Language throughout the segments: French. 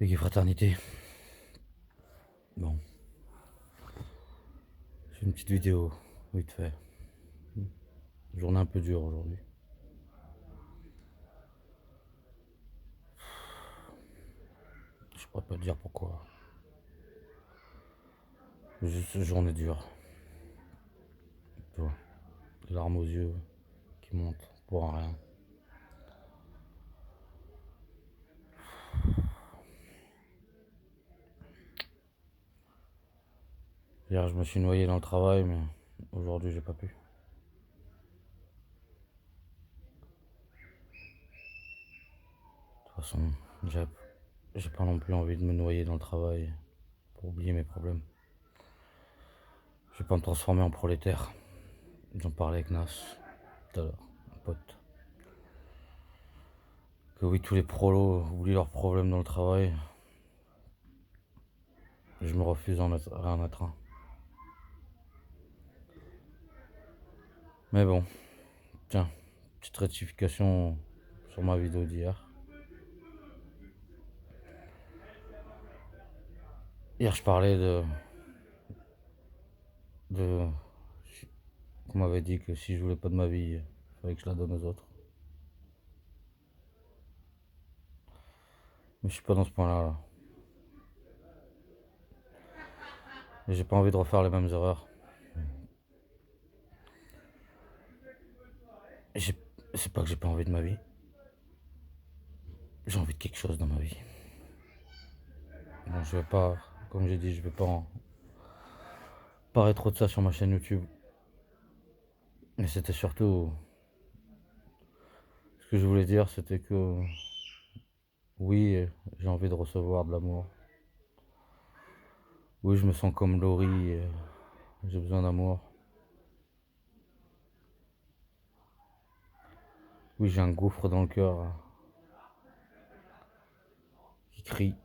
Équipe Fraternité. Bon, j'ai une petite vidéo, vite fait. Journée un peu dure aujourd'hui. Je pourrais pas te dire pourquoi. Juste journée dure. Tu vois, les larmes aux yeux qui montent pour un rien. Hier, je me suis noyé dans le travail, mais aujourd'hui, j'ai pas pu. De toute façon, j'ai j'ai pas non plus envie de me noyer dans le travail pour oublier mes problèmes. Je vais pas me transformer en prolétaire. J'en parlais avec Nas tout à l'heure, un pote. Que oui, tous les prolos oublient leurs problèmes dans le travail. Je me refuse à en être un. Mais bon, tiens, petite rectification sur ma vidéo d'hier. Hier, je parlais de qu'on m'avait dit que si je voulais pas de ma vie, il fallait que je la donne aux autres. Mais je suis pas dans ce point-là, là. Et j'ai pas envie de refaire les mêmes erreurs. Et c'est pas que j'ai pas envie de ma vie. J'ai envie de quelque chose dans ma vie. Bon, je vais pas, comme j'ai dit, je vais pas en parler trop de ça sur ma chaîne YouTube. Mais c'était surtout, ce que je voulais dire, c'était que oui, j'ai envie de recevoir de l'amour. Oui, je me sens comme Laurie, j'ai besoin d'amour. Oui, j'ai un gouffre dans le cœur qui crie.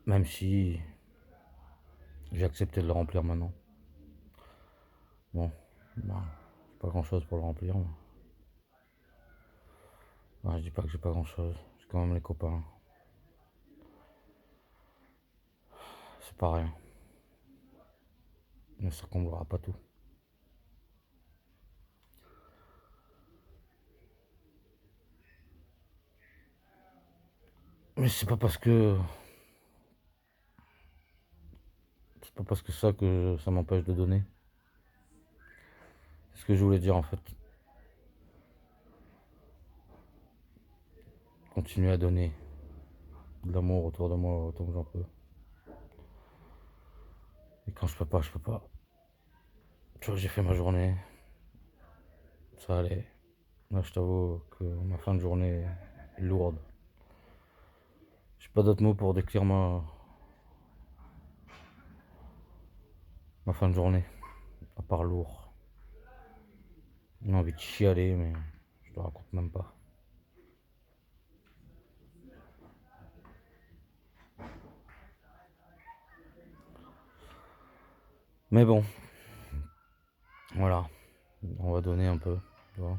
Même si j'ai accepté de le remplir maintenant. Bon, bah, j'ai pas grand chose pour le remplir. Bah, je dis pas que j'ai pas grand chose. J'ai quand même les copains. C'est pas rien. Mais ça comblera pas tout. Mais c'est pas parce que ça que ça m'empêche de donner. C'est ce que je voulais dire en fait. Continuer à donner de l'amour autour de moi autant que j'en peux. Et quand je peux pas, je peux pas. Tu vois, j'ai fait ma journée. Ça allait. Là, je t'avoue que ma fin de journée est lourde. J'ai pas d'autres mots pour décrire ma fin de journée. À part lourd. J'ai envie de chialer, mais je te raconte même pas. Mais bon, voilà. On va donner un peu. Tu vois.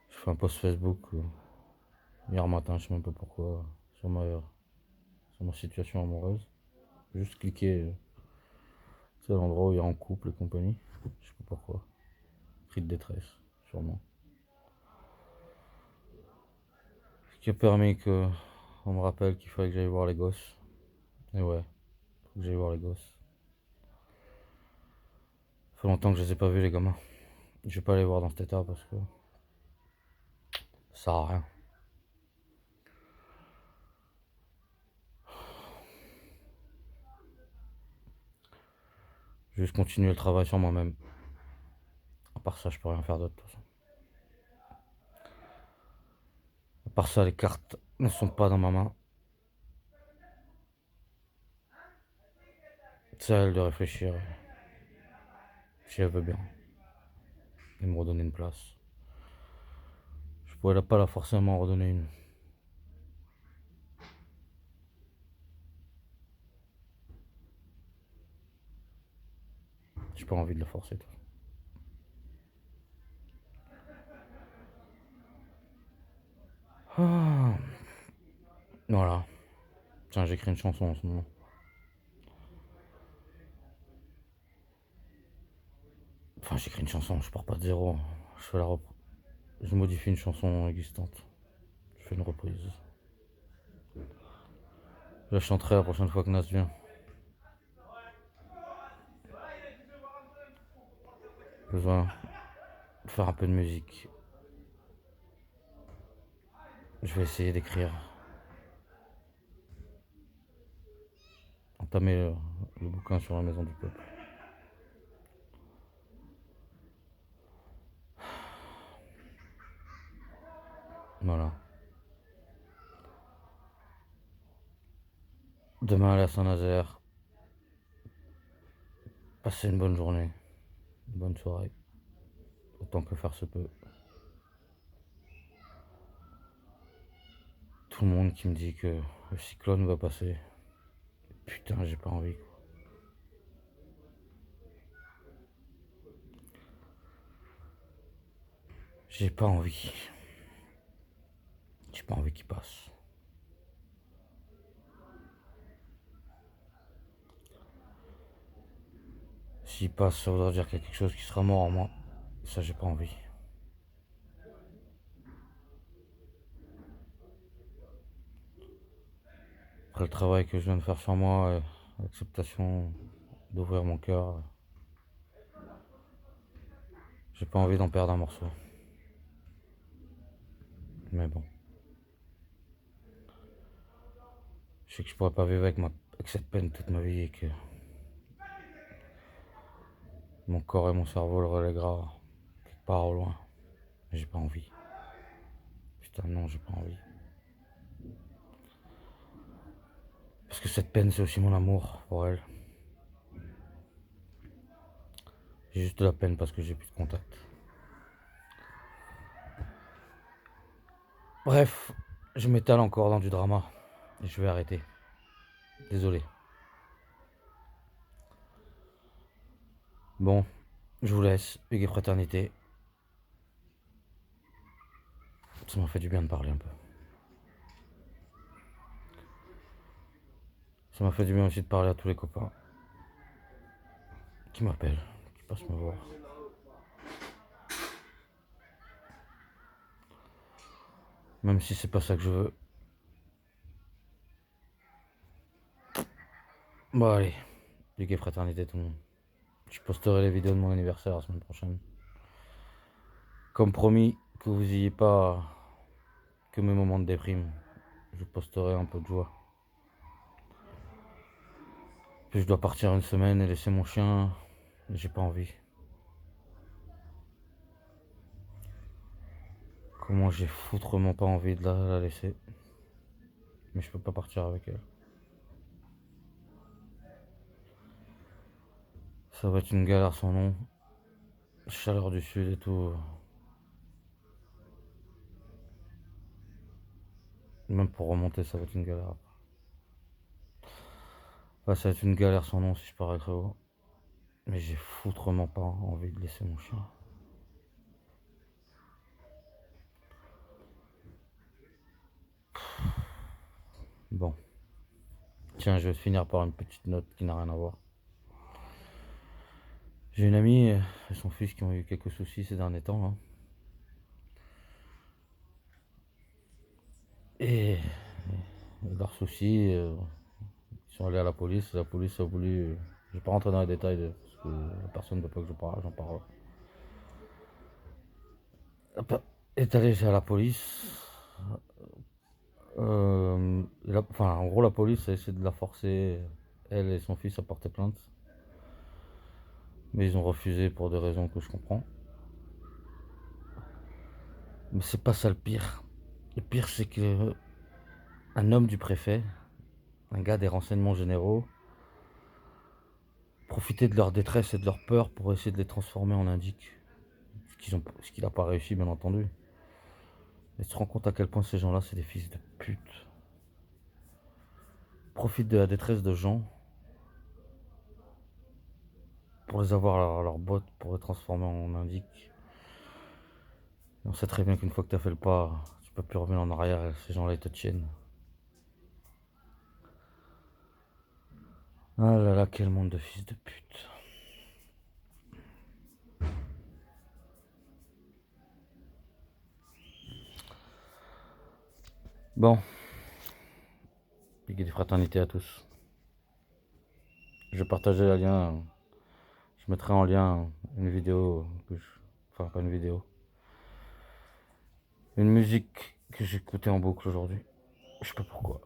Je fais un post Facebook hier matin, je sais même pas pourquoi, sur ma situation amoureuse. Juste cliquer, c'est l'endroit où il y a en couple et compagnie. Je sais pas pourquoi. Cri de détresse, sûrement. Ce qui a permis que on me rappelle qu'il fallait que j'aille voir les gosses. Et ouais, faut que j'aille voir les gosses. Ça fait longtemps que je les ai pas vus les gamins. Je vais pas les voir dans cet état parce que ça sert à rien. Je vais juste continuer le travail sur moi-même. À part ça, je peux rien faire d'autre de toute façon. À part ça, les cartes ne sont pas dans ma main. C'est à elle de réfléchir si elle veut bien et me redonner une place. Je pourrais pas la forcément redonner une. J'ai pas envie de la forcer. Ah, voilà. Tiens, j'écris une chanson en ce moment. Enfin, j'écris une chanson, je pars pas de zéro. Je fais la je modifie une chanson existante. Je fais une reprise. Je la chanterai la prochaine fois que Nas vient. Besoin de faire un peu de musique. Je vais essayer d'écrire. Entamer le bouquin sur la maison du peuple. Voilà. Demain aller à Saint-Nazaire. Passez une bonne journée. Une bonne soirée. Autant que faire se peut. Tout le monde qui me dit que le cyclone va passer. Putain, j'ai pas envie. J'ai pas envie. J'ai pas envie qu'il passe. S'il passe, ça voudra dire qu'il y a quelque chose qui sera mort en moi. Ça, j'ai pas envie. Après le travail que je viens de faire sur moi, l'acceptation d'ouvrir mon cœur, j'ai pas envie d'en perdre un morceau. Mais bon. Je sais que je pourrais pas vivre avec cette peine toute ma vie et que mon corps et mon cerveau le relèguera quelque part au loin. Mais j'ai pas envie. Putain, non, j'ai pas envie. Parce que cette peine, c'est aussi mon amour pour elle. J'ai juste de la peine parce que j'ai plus de contact. Bref, je m'étale encore dans du drama. Et je vais arrêter. Désolé. Bon, je vous laisse. Hugues et fraternité. Ça m'a fait du bien de parler un peu. Ça m'a fait du bien aussi de parler à tous les copains qui m'appellent, qui passent me voir. Même si c'est pas ça que je veux. Bon allez, Hugues et fraternité tout le monde. Je posterai les vidéos de mon anniversaire la semaine prochaine. Comme promis, que vous ayez pas que mes moments de déprime. Je posterai un peu de joie. Puis je dois partir une semaine et laisser mon chien. J'ai pas envie. Comment j'ai foutrement pas envie de la laisser. Mais je peux pas partir avec elle. Ça va être une galère sans nom. Chaleur du sud et tout. Même pour remonter, ça va être une galère. Enfin, ça va être une galère sans nom si je pars très haut. Mais j'ai foutrement pas envie de laisser mon chien. Bon. Tiens, je vais finir par une petite note qui n'a rien à voir. J'ai une amie et son fils qui ont eu quelques soucis ces derniers temps. Hein. Et leurs soucis, ils sont allés à la police. La police a voulu. Je vais pas rentrer dans les détails parce que la personne ne veut pas que j'en parle. Est allé à la police. Enfin, en gros, la police a essayé de la forcer, elle et son fils, à porter plainte. Mais ils ont refusé pour des raisons que je comprends. Mais c'est pas ça le pire. Le pire, c'est que un homme du préfet, un gars des renseignements généraux, profitait de leur détresse et de leur peur pour essayer de les transformer en indiques. Ce qu'il n'a pas réussi, bien entendu. Et tu te rends compte à quel point ces gens-là, c'est des fils de pute. Profitent de la détresse de gens pour les avoir à leur botte, pour les transformer en indiques. Et on sait très bien qu'une fois que tu as fait le pas, tu peux plus revenir en arrière, ces gens-là ils te tiennent. Ah là là, quel monde de fils de pute. Bon, des fraternités à tous. Je vais partager le lien, je mettrai en lien une vidéo enfin pas une vidéo, une musique que j'écoutais en boucle aujourd'hui. Je sais pas pourquoi.